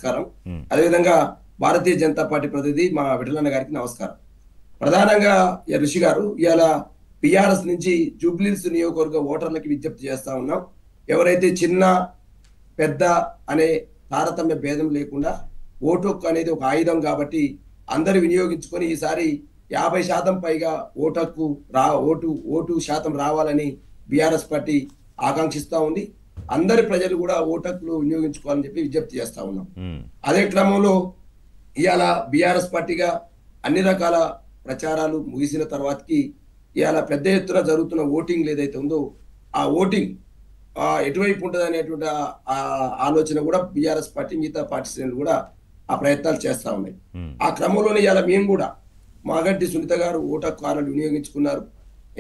నమస్కారం. అదేవిధంగా భారతీయ జనతా పార్టీ ప్రతినిధి మా విఠలన్న గారికి నమస్కారం. ప్రధానంగా ఋషి గారు ఇవాళ పిఆర్ఎస్ నుంచి జూబ్లీహిల్స్ నియోజకవర్గ ఓటర్లకి విజ్ఞప్తి చేస్తా ఉన్నాం. ఎవరైతే చిన్న పెద్ద అనే తారతమ్య భేదం లేకుండా ఓటు హక్కు అనేది ఒక ఆయుధం కాబట్టి అందరు వినియోగించుకొని ఈసారి 50% పైగా ఓటు శాతం రావాలని బీఆర్ఎస్ పార్టీ ఆకాంక్షిస్తా ఉంది. అందరి ప్రజలు కూడా ఓటు హక్కులు వినియోగించుకోవాలని చెప్పి విజ్ఞప్తి చేస్తా ఉన్నాం. అదే క్రమంలో ఇవాళ బీఆర్ఎస్ పార్టీగా అన్ని రకాల ప్రచారాలు ముగిసిన తర్వాతకి ఇవాళ పెద్ద ఎత్తున జరుగుతున్న ఓటింగ్ ఏదైతే ఉందో ఆ ఓటింగ్ ఎటువైపు ఉంటుంది అనేటువంటి ఆలోచన కూడా బీఆర్ఎస్ పార్టీ మిగతా పార్టీ శ్రేణులు కూడా ఆ ప్రయత్నాలు చేస్తా ఉన్నాయి. ఆ క్రమంలోనే ఇవాళ మేము కూడా మాగంటి సునీత గారు ఓటు హక్కు కార్డులు వినియోగించుకున్నారు.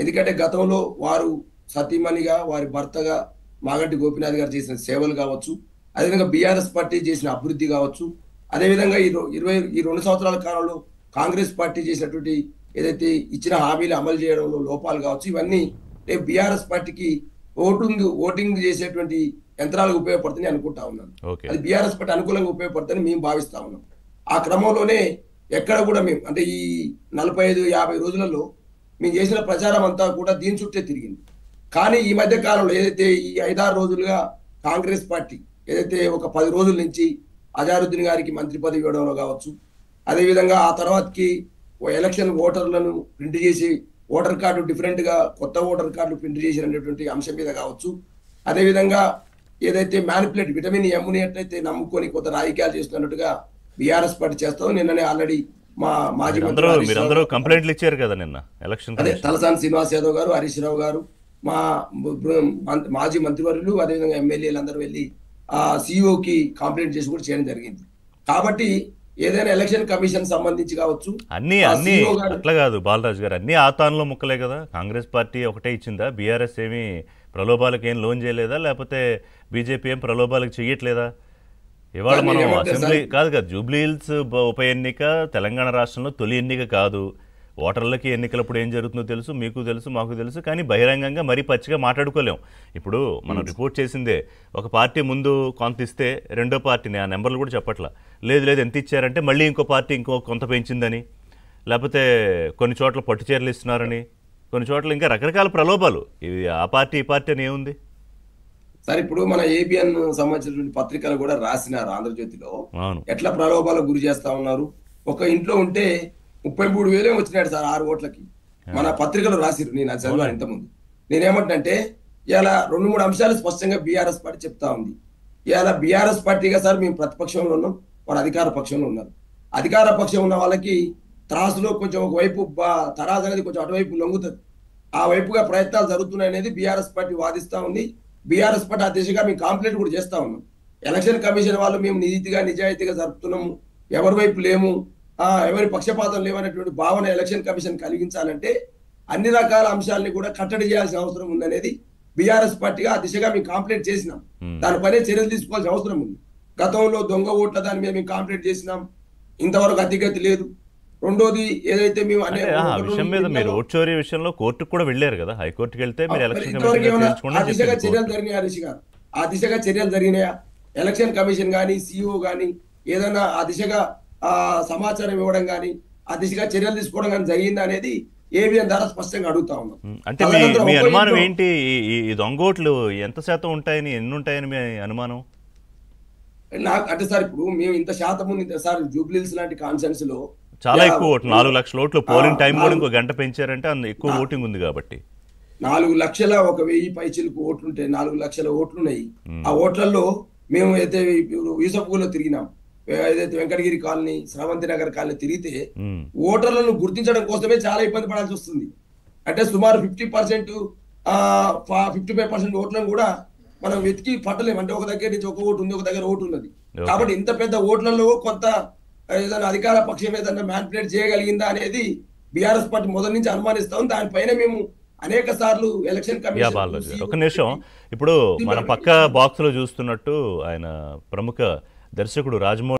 ఎందుకంటే గతంలో వారు సతీమణిగా వారి భర్తగా మాగంటి గోపీనాథ్ గారు చేసిన సేవలు కావచ్చు, అదేవిధంగా బీఆర్ఎస్ పార్టీ చేసిన అభివృద్ధి కావచ్చు, అదేవిధంగా ఈ 2 సంవత్సరాల కాలంలో కాంగ్రెస్ పార్టీ చేసినటువంటి ఏదైతే ఇచ్చిన హామీలు అమలు చేయడంలో లోపాలు కావచ్చు, ఇవన్నీ రేపు బీఆర్ఎస్ పార్టీకి ఓటింగ్ చేసేటువంటి యంత్రాలకు ఉపయోగపడుతుంది అనుకుంటా ఉన్నాను. అది బీఆర్ఎస్ పార్టీ అనుకూలంగా ఉపయోగపడుతుందని మేము భావిస్తా ఉన్నాం. ఆ క్రమంలోనే ఎక్కడ కూడా మేము అంటే ఈ 45-50 రోజులలో మేము చేసిన ప్రచారం అంతా కూడా దీని చుట్టే తిరిగింది. కానీ ఈ మధ్య కాలంలో ఏదైతే ఈ 5-6 రోజులుగా కాంగ్రెస్ పార్టీ ఏదైతే ఒక 10 రోజుల నుంచి అజారుద్దీన్ గారికి మంత్రి పదవి ఇవ్వడంలో కావచ్చు, అదేవిధంగా ఆ తర్వాతకి ఎలక్షన్ ఓటర్లను ప్రింట్ చేసి ఓటర్ కార్డు డిఫరెంట్ గా కొత్త ఓటర్ కార్డు ప్రింట్ చేసినటువంటి అంశం మీద కావచ్చు, అదేవిధంగా ఏదైతే మ్యానిపులేట్ విటమిన్ ఎమ్ని ఎట్లయితే నమ్ముకొని కొత్త రాజకీయాలు చేస్తున్నట్టుగా బీఆర్ఎస్ పార్టీ చేస్తాం. నిన్ననే ఆల్రెడీ మా మాజీ కంప్లైంట్లు ఇచ్చారు కదా నిన్న ఎలక్షన్ అదే తలసాని శ్రీనివాస్ యాదవ్ గారు, హరీష్ రావు గారు, మా మాజీ మంత్రివర్యులు, అదేవిధంగా ఎమ్మెల్యేలు అందరూ వెళ్ళి ఆ సిఇఓకి కంప్లైంట్ చేసి కూడా చేయడం జరిగింది. కాబట్టి ఏదైనా ఎలక్షన్ కమిషన్ సంబంధించి కావచ్చు అన్ని అట్లా కాదు బాలరాజు గారు, అన్ని ఆతాన్లో ముక్కలే కదా. కాంగ్రెస్ పార్టీ ఒకటే ఇచ్చిందా? బీఆర్ఎస్ ఏమి ప్రలోభాలకు ఏం లోన్ చేయలేదా? లేకపోతే బీజేపీ ఏం ప్రలోభాలకు చెయ్యట్లేదా? ఇవాళ మనం అసెంబ్లీ కాదు కదా, జూబ్లీహిల్స్ ఉప ఎన్నిక తెలంగాణ రాష్ట్రంలో తొలి ఎన్నిక కాదు. ఓటర్లకి ఎన్నికలప్పుడు ఏం జరుగుతుందో తెలుసు, మీకు తెలుసు, మాకు తెలుసు. కానీ బహిరంగంగా మరీ పచ్చిగా మాట్లాడుకోలేం. ఇప్పుడు మనం రిపోర్ట్ చేసిందే, ఒక పార్టీ ముందు కొంత ఇస్తే రెండో పార్టీని ఆ నెంబర్లు కూడా చెప్పట్లా. లేదు ఎంత ఇచ్చారంటే మళ్ళీ ఇంకో పార్టీ కొంత పెంచిందని, లేకపోతే కొన్ని చోట్ల పట్టు చీరలు ఇస్తున్నారని, కొన్ని చోట్ల ఇంకా రకరకాల ప్రలోభాలు. ఇవి ఆ పార్టీ ఈ పార్టీ అని ఏముంది సార్? ఇప్పుడు మన ఏబిఎన్ సంబంధించినటువంటి పత్రికలు కూడా రాసినారు ఆంధ్రజ్యోతిలో ఎట్లా ప్రలోభాలకు గురి చేస్తా ఉన్నారు. ఒక ఇంట్లో ఉంటే 33,000 వచ్చినాడు సార్ 6 ఓట్లకి. మన పత్రికలు రాసిరు, నేను అది చదివాను ఇంతకుముందు. నేనేమంటే ఇలా 2-3 అంశాలు స్పష్టంగా బీఆర్ఎస్ పార్టీ చెప్తా ఉంది. ఇలా బీఆర్ఎస్ పార్టీగా సార్ మేము ప్రతిపక్షంలో ఉన్నాం, వారు అధికార పక్షంలో ఉన్నారు. అధికార పక్షం ఉన్న వాళ్ళకి త్రాసులో కొంచెం ఒకవైపు తరాజు అనేది కొంచెం అటువైపు లొంగుతుంది. ఆ వైపుగా ప్రయత్నాలు జరుగుతున్నాయి అనేది బీఆర్ఎస్ పార్టీ వాదిస్తా ఉంది. బీఆర్ఎస్ పార్టీ ఆ దిశగా మేము కంప్లైంట్ కూడా చేస్తా ఉన్నాం. ఎలక్షన్ కమిషన్ వాళ్ళు మేము నిజాయితీగా జరుపుతున్నాము, ఎవరి వైపు లేము, ఎవరి పక్షపాతం లేవనేటువంటి భావన ఎలక్షన్ కమిషన్ కలిగించాలంటే అన్ని రకాల అంశాలని కూడా కట్టడి చేయాల్సిన అవసరం ఉందనేది బీఆర్ఎస్ పార్టీగా ఆ దిశగా మేము కంప్లైంట్ చేసినాం. దానిపైనే చర్యలు తీసుకోవాల్సిన అవసరం ఉంది. గతంలో దొంగ ఓట్ల దాని మీద మేము కంప్లైంట్ చేసినాం, ఇంతవరకు అతిగతి లేదు. రెండోది ఏదైతే మేము విషయం మీద మీరు ఓట్ చోరీ విషయంలో కోర్టుకు కూడా వెళ్ళారు కదా, హైకోర్టుకి వెళ్తే మీరు ఆ దిశగా చర్యలు జరిగినాయా రిషి గారు? ఆ దిశగా చర్యలు జరిగినాయా? ఎలక్షన్ కమిషన్ కానీ సిఇఓ కానీ ఏదైనా ఆ దిశగా సమాచారం ఇవ్వడం కానీ ఆ దిశగా చర్యలు తీసుకోవడం కానీ జరిగిందా అనేది ఏబిఎన్ ద్వారా స్పష్టంగా అడుగుతా ఉన్నాం. అంటే మీ అనుమానం ఏంటి? ఈ దొంగోట్లు ఎంత శాతం ఉంటాయని, ఎన్ని ఉంటాయని మీ అనుమానం? నాకు అంటే సార్ ఇప్పుడు మేము ఇంత శాతం ఉంది సార్ జూబ్లీహిల్స్ లాంటి కాన్ఫరెన్స్ లో చాలా ఎక్కువ ఓట్లు, 4 లక్షల ఓట్లు. పోలింగ్ టైం కూడా ఇంకో గంట పెంచారంటే అంత ఎక్కువ ఓటింగ్ ఉంది కాబట్టి 4,00,000 పైచిలకు ఓట్లుంటే 4 లక్షల ఓట్లున్నాయి. ఆ ఓట్లలో మేము అయితే యూసఫ్గూలో తిరిగినాం, ఏదైతే వెంకటగిరి కాలనీ, శ్రవంతి నగర్ కాలనీ తిరిగితే ఓటర్లను గుర్తించడం కోసమే చాలా ఇబ్బంది పడాల్సి వస్తుంది. అంటే సుమారు 50%, 55% ఓట్లను కూడా మనం వెతికి పట్టలేము. అంటే ఒక దగ్గర నుంచి ఒక ఓటు ఉంది, ఒక దగ్గర ఓటు ఉన్నది. కాబట్టి ఇంత పెద్ద ఓట్లలో కొంత ఏదైనా అధికార పక్షం ఏదైనా మ్యానిపులేట్ చేయగలిగిందా అనేది బీఆర్ఎస్ పార్టీ మొదటి నుంచి అనుమానిస్తాం. దానిపైన మేము అనేక సార్లు ఎలక్షన్ కమిషన్. ఒక నిమిషం, ఇప్పుడు మన పక్క బాక్స్ లో చూస్తున్నట్టు ఆయన ప్రముఖ దర్శకుడు రాజమౌళి